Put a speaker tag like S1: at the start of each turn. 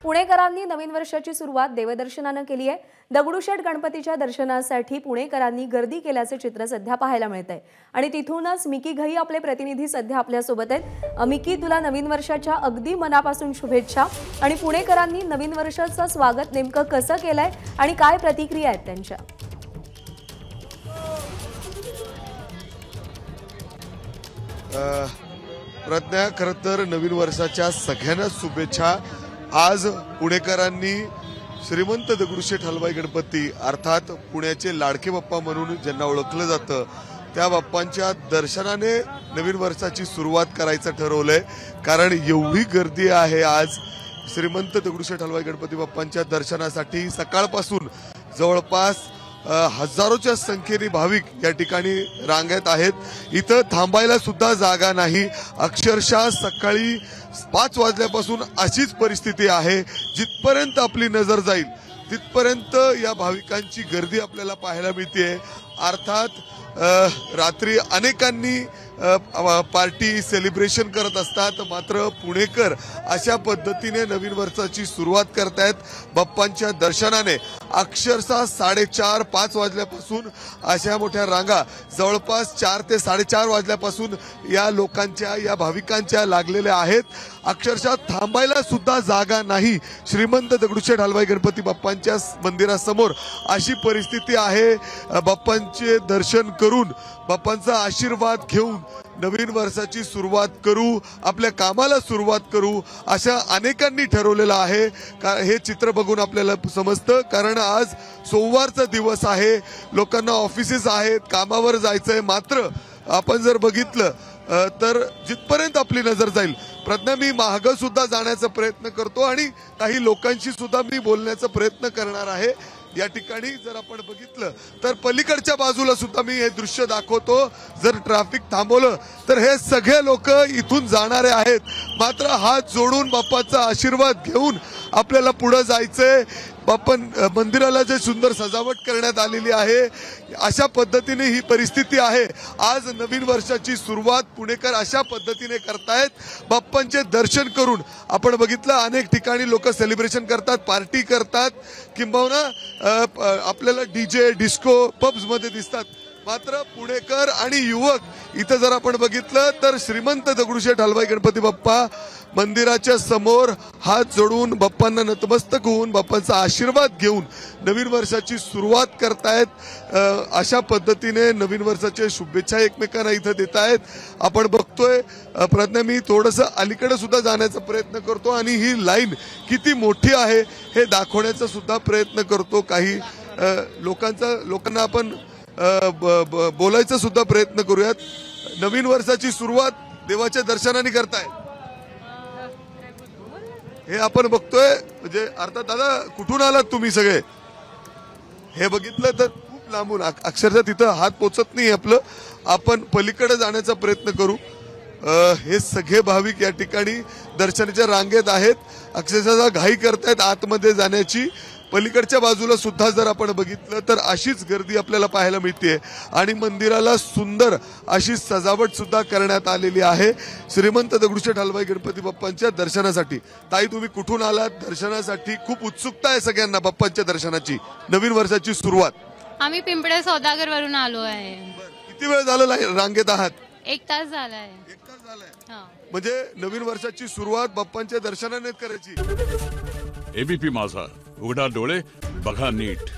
S1: पुणेकरांनी नवीन वर्षाची सुरुवात देवदर्शनाने केली आहे। दगडूशेठ गणपतीच्या दर्शनासाठी पुणेकरांनी गर्दी केल्याचे चित्र सध्या पाहायला मिळतंय आणि तिथूनच मिकी घई आपले प्रतिनिधी सध्या आपल्या सोबत आहेत। मिकी, तुला नवीन वर्षाच्या अगदी मनापासून शुभेच्छा। आणि पुणेकरांनी नवीन वर्षाचं स्वागत नेमकं कसं केलंय आणि काय प्रतिक्रिया आहेत त्यांच्या?
S2: प्रज्ञा, खरं तर नवीन वर्षाच्या सगळ्यांना शुभेच्छा। आज पुणेकरांनी श्रीमंत दगडूशेठ हलवाई गणपती अर्थात पुण्याचे लाडके बाप्पा म्हणून ज्यांना ओळखलं जातं त्या बाप्पांच्या दर्शनाने नवीन वर्षाची सुरुवात करायचं ठरवलंय। कारण एवढी गर्दी आहे आज श्रीमंत दगडूशेठ हलवाई गणपती बाप्पांच्या दर्शनासाठी। सकाळपासून जवळपास हजारोच्या संख्येने भाविक या ठिकाणी रांगेत आहेत। इथं थांबायला सुद्धा जागा नाही। अक्षरशः सकाळी 5 वाजल्यापासून अशीच परिस्थिती आहे। जिथपर्यंत आपली नजर जाईल तिथपर्यंत या भाविकांची गर्दी आपल्याला पाहायला मिळते। अर्थात रात्री अनेकांनी पार्टी सेलिब्रेशन करत असतात, मात्र पुणेकर अशा पद्धतीने नवीन वर्षाची सुरुवात करतायत बाप्पांच्या दर्शनाने। अक्षरशः 4:30-5 वाजल्यापासून अशा मोठ्या रांगा जवळपास 4 ते 4:30 वाजल्यापासून या लोकांच्या या भाविकांच्या लागलेल्या आहेत। अक्षरशः थांबायला सुद्धा जागा नाही श्रीमंत दगडूशेठ हलवाई गणपती बाप्पांच्या मंदिरासमोर अशी परिस्थिती आहे। बाप्पांचे दर्शन करून बाप्पांचा आशीर्वाद घेऊन नवीन वर्षाची सुरुवात करू, आपल्या कामाला सुरुवात करू अशा अनेकांनी ठरवलेलं आहे। हे चित्र बघून आपल्याला समजतं, कारण आज सोमवारचा दिवस आहे, लोकांना ऑफिसेस आहेत, कामावर जायचंय। मात्र आपण जर बघितलं तर जिथपर्यंत आपली नजर जाईल, प्रज्ञा, मी मागं सुद्धा जाण्याचा प्रयत्न करतो आणि काही लोकांशी सुद्धा मी बोलण्याचा प्रयत्न करणार आहे। या ठिकाणी जर आपण बघितलं तर पलीकडच्या बाजूला सुद्धा मी हे दृश्य दाखवतो। जर ट्रॅफिक थांबवलं तर हे सगळे लोक इथून जाणारे आहेत, मात्र हात जोडून बाप्पाचा आशीर्वाद घेऊन आपल्याला पुढे जायचंय। बाप्पा मंदिराला जे सुंदर सजावट करण्यात आलेली आहे अशा पद्धतीने ही परिस्थिती आहे। आज नवीन वर्षाची सुरुवात पुणेकर अशा पद्धतीने करतायत, बाप्पांचे दर्शन करून। आपण बघितलं अनेक ठिकाणी लोक सेलिब्रेशन करतात, पार्टी करतात, किंबहुना आपल्याला डीजे डिस्को पब्स मध्ये दिसतात, मात्र पुणेकर आणि युवक इथं जर आपण बघितलं तर श्रीमंत दगडूशेठ हलवाई गणपती बाप्पा मंदिराच्या समोर हात जोडून बाप्पांना नतमस्तक होऊन बाप्पांचा आशीर्वाद घेऊन नवीन वर्षाची सुरुवात करतायत। अशा पद्धतीने नवीन वर्षाच्या शुभेच्छा एकमेकांना इथं देत आहेत। आपण बघतोय प्रज्ञा, मी थोडंसं अलीकडे सुद्धा जाण्याचा प्रयत्न करतो आणि ही लाईन किती मोठी आहे हे दाखवण्याचा सुद्धा प्रयत्न करतो। काही लोकांना आपण बोलायचा सुद्धा प्रयत्न करूयात। नवीन वर्षाची सुरुवात देवाच्या दर्शनाने करताय हे आपण बघतोय। म्हणजे अर्थात दादा, कुठून आलात तुम्ही सगळे? हे बघितलं तर खूप लांबून, अक्षरशः तिथं हात पोचत नाही आपलं। आपण पलीकडे जाण्याचा प्रयत्न करू। हे सगळे भाविक या ठिकाणी दर्शनाच्या रांगेत आहेत, अक्षरशः घाई करतायत आतमध्ये जाण्याची। पलीकडच्या बाजूला सुद्धा जर आपण बघितलं तर अशीच गर्दी आपल्याला पाहायला मिळते आणि मंदिराला सुंदर अशी सजावट सुद्धा करण्यात आलेली आहे श्रीमंत दगडूशेठ हलवाई गणपती बाप्पांच्या दर्शनासाठी। ताई, तुम्ही कुठून आलात दर्शनासाठी? खूप उत्सुकता आहे सगळ्यांना बाप्पांच्या दर्शनाची, नवीन वर्षाची सुरुवात।
S3: आम्ही पिंपळे सौदागर वरून आलो आहे।
S2: किती वेळ झाला रांगेत आहात?
S3: 1 तास झालाय।
S2: 1 तास झालाय? म्हणजे नवीन वर्षाची सुरुवात बाप्पांच्या दर्शनाने करायची।
S4: एबीपी माझा, उघडा डोळे बघा नीट।